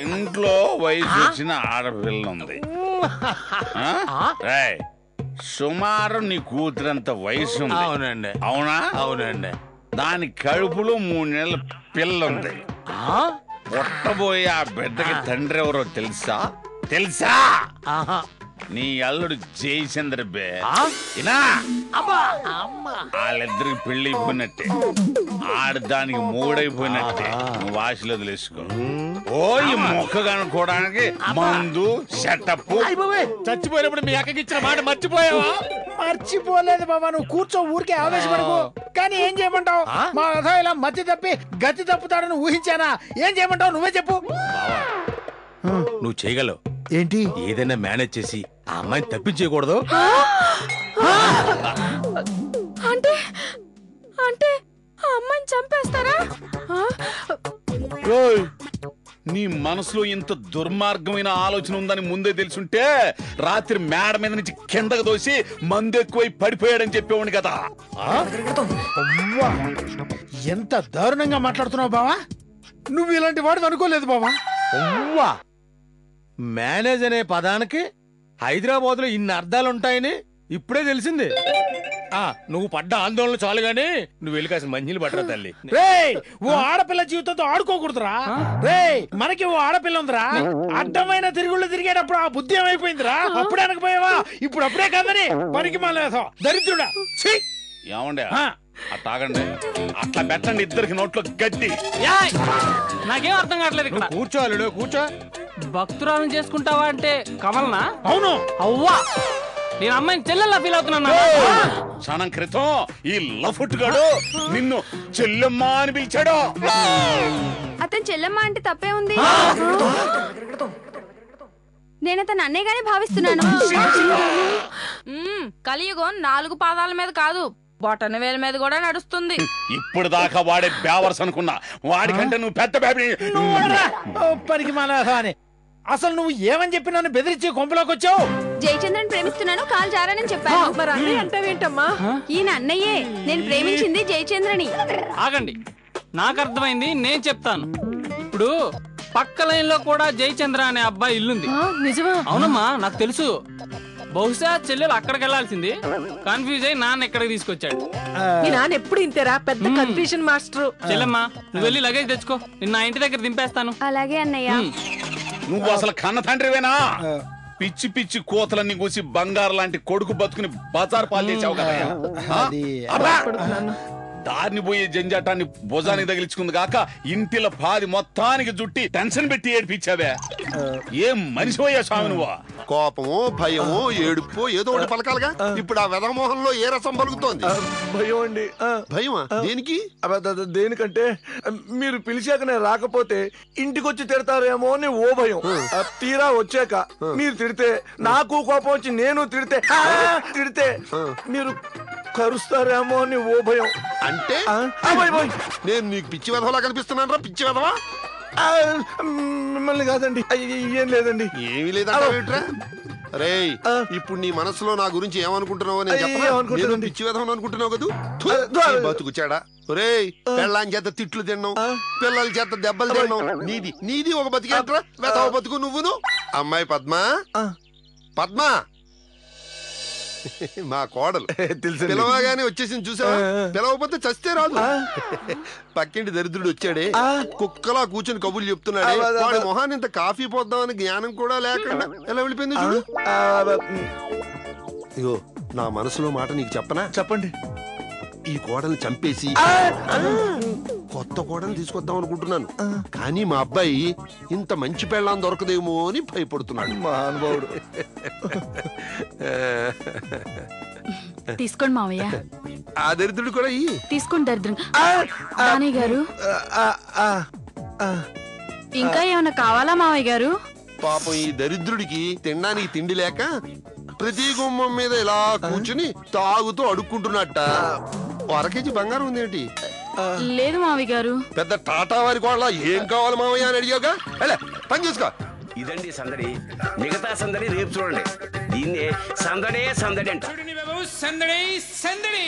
ఇంట్లో వయసు వచ్చిన ఆడపిల్ల ఉంది. సుమారు నీ కూతురంత వయసు ఉంది. అవునండి. అవునా? అవునండి. దాని కడుపులో 3 నెలల పిల్ల ఉంది. పుట్టబోయే ఆ బిడ్డకి తండ్రి ఎవరో తెలుసా? తెలుసా? నీ అల్లుడు జయచంద్ర బే. వాళ్ళిద్దరికి పెళ్లి అయిపోయినట్టే, ఆడదానికి మూడైపోయినట్టే. నువ్వు ఆశలు వదిలేసుకో. ఓ ఈ మొక్క కనుక్కోవడానికి మందు సెటప్. చచ్చిపోయినప్పుడు మీ అక్కకి ఇచ్చిన మాట మర్చిపోయావా? మర్చిపోలేదు బాబా, నువ్వు కూర్చో, ఊరికే ఆవేశపడకు. కానీ ఏం చేయమంటావు? మా అదో ఇలా మతి తప్పి గతి తప్పుతాడని ఊహించానా? ఏం చేయమంటావు? నువ్వే చెప్పు. నువ్వు చేయగలవు. ఏంటి? ఏదైనా మేనేజ్ చేసి ఆ అమ్మాయిని తప్పించేయకూడదు. అంటే అంటే ఆ అమ్మాయిని చంపేస్తారా? నీ మనసులో ఇంత దుర్మార్గమైన ఆలోచన ఉందని ముందే తెలుసుంటే రాత్రి మేడ మీద నుంచి కిందకు దోసి మందు ఎక్కువై పడిపోయాడని చెప్పేవాడిని కదా. ఎంత దారుణంగా మాట్లాడుతున్నావు బావా. నువ్వు ఇలాంటి వాడు అనుకోలేదు బావా. మేనేజ్ అనే పదానికి హైదరాబాద్ లో ఇన్ని అర్థాలుంటాయని ఇప్పుడే తెలిసింది. నువ్వు పడ్డ ఆందోళన చాలు గాని నువ్వు వెళ్ళి కాసిన మంచిలు పట్టరా తల్లి. ఓ ఆడపిల్ల జీవితంతో ఆడుకోకూడదురా. మనకి ఓ ఆడపిల్ల ఉందిరా. అడ్డమైన తిరుగుళ్ళు తిరిగేటప్పుడు ఆ బుద్ధి ఏమైపోయిందిరా? అప్పుడే అనకపోయావా? ఇప్పుడు అప్పుడే కాదని పనికి మాలేదో దరిద్రుడా. ఏమండే తాగండి, అట్లా పెట్టండి ఇద్దరికి నోట్లో గడ్డి. నాకేం అర్థం కావట్లేదు. ఇక్కడ కూర్చోాలి, కూర్చో. భక్తురాలను చేసుకుంటావా అంటే కమలనా? అవును. అవ్వా, నేను అమ్మాయిని చెల్లెల్లా ఫీల్ అవుతున్నా. క్షణం క్రితం ఈ లఫుట్టుగాడు నిన్ను చెల్లెమ్మా అని పిలిచాడు. అతను చెల్లెమ్మ అంటే తప్పే ఉంది. నేను అతను అన్నయ్యగానే భావిస్తున్నాను. కలియుగం 4 పాదాల మీద కాదు, బొటన వేల మీద కూడా నడుస్తుంది. ఇప్పుడు దాకా వాడే బేవర్స్ అనుకున్నా, వాడికంటే నువ్వు పెద్ద పనికి మాలేదో అని. అసలు నువ్వు ఏమని చెప్పి నన్ను బెదిరించి కొంపలోకి వచ్చావు? జయచంద్రని ప్రేమిస్తున్నాను, కాలు జారానని చెప్పాను. మరి అన్నయ్య అంటావేంటమ్మా? ఈయన అన్నయ్యే, నేను ప్రేమించింది జయచంద్రని. ఆగండి, నాకు అర్థమైంది, నేను చెప్తాను. ఇప్పుడు పక్క లైన్ లో కూడా జయచంద్ర అనే అబ్బాయి ఇల్లుంది. నిజమా? అవునమ్మా, నాకు తెలుసు. బహుశా చెల్లెలు అక్కడికి వెళ్లాల్సింది, కన్ఫ్యూజ్ అయి నాన్న ఎక్కడికి తీసుకొచ్చాడు. మీ నాన్న ఎప్పుడు ఇంతేరా, పెద్ద కన్ఫ్యూజన్ మాస్టర్. చెల్లెమ్మా, నువ్వు వెళ్ళి లగేజ్ తెచ్చుకో, నిన్న నా ఇంటి దగ్గర దింపేస్తాను. అలాగే అన్నయ్య. నువ్వు అసలు కన్న తండ్రివేనా? పిచ్చి పిచ్చి కోతలన్నీ కూసి బంగారు లాంటి కొడుకు బతుకుని బజార్ పాలు చేసావు కదా. దారిని పోయే జంజాటాన్ని భుజానికి తగిలించుకుంది కాక ఇంటిలో పాది మొత్తానికి జుట్టి టెన్షన్ పెట్టి ఏడిపించావే. ఏం మనిషి పోయా స్వామి నువ్వు? కోపము, భయము, ఏడుపు ఏదో ఒకటి పలకాలుగా. ఇప్పుడు ఆ వెదమోహంలో ఏ రసం పలుకుతోంది? భయం అండి. భయమా? దేనికి? దేనికంటే మీరు పిలిచాక నేను రాకపోతే ఇంటికొచ్చి తిడతారేమో అని ఓ భయం. తీరా వచ్చాక మీరు తిడితే నాకు కోపం వచ్చి నేను తిడితే మీరు కరుస్తారేమో అని ఓ భయం. అంటే నేను నీకు పిచ్చి వెధవలా కనిపిస్తున్నాను రా? పిచ్చి వెధవా? మిమ్మల్ని కాదండి, ఏం లేదండి. ఏమీ లేదంటే రేయ్, ఇప్పుడు నీ మనసులో నా గురించి ఏమనుకుంటున్నావో నేను చెప్పను. పిచ్చి వెధవని అనుకుంటున్నావు కదా, బతుకుచాడా. రేయ్, పెళ్ళాం చేత తిట్లు తిన్నావు, పిల్లల చేత దెబ్బలు తిన్నావు. నీది ఒక బతికేంట్రా? వెధవ బతుకు నువ్వును. అమ్మాయి పద్మా, పద్మా మా కోడలు పిలవగానే వచ్చేసింది చూసావా? పిలవకపోతే చస్తే రాదు. పక్కింటి దరిద్రుడు వచ్చాడే, కుక్కలా కూర్చొని కబుర్లు చెప్తున్నాడే, వాడి మొహాన్ని ఇంత కాఫీ పోద్దామని జ్ఞానం కూడా లేకుండా ఎలా వెళ్ళిపోయింది చూడు. ఇగో, నా మనసులో మాట నీకు చెప్పనా? చెప్పండి. ఈ కోడల్ని చంపేసి కొత్త కోడలు తీసుకొద్దాం అనుకుంటున్నాను. కానీ మా అబ్బాయి ఇంత మంచి పెళ్ళాం దొరకదేమో అని భయపడుతున్నాడు. మహానుభావుడు. తీసుకోండి మావయ్య. ఆ దరిద్రుడు కూడా తీసుకోండి దరిద్రం. రాణి గారు, ఇంకా ఏమైనా కావాలా మావయ్య గారు? పాపం ఈ దరిద్రుడికి తినడానికి తిండి లేక ప్రతి గుమ్మం మీద ఇలా కూర్చుని తాగుతూ అడుక్కుంటున్నట్ట. 1 కేజీ బంగారం ఉందేంటి? లేదు మావయ్య గారు. పెద్ద టాటా వారి కోడలా ఏం కావాలి మావయ్య అని అడిగాక పని చేసుకో. ఇదండి సందడి. మిగతా సందడి రేపు చూడండి. దీన్నే సందడే సందడి అంట. సందడి సందడి.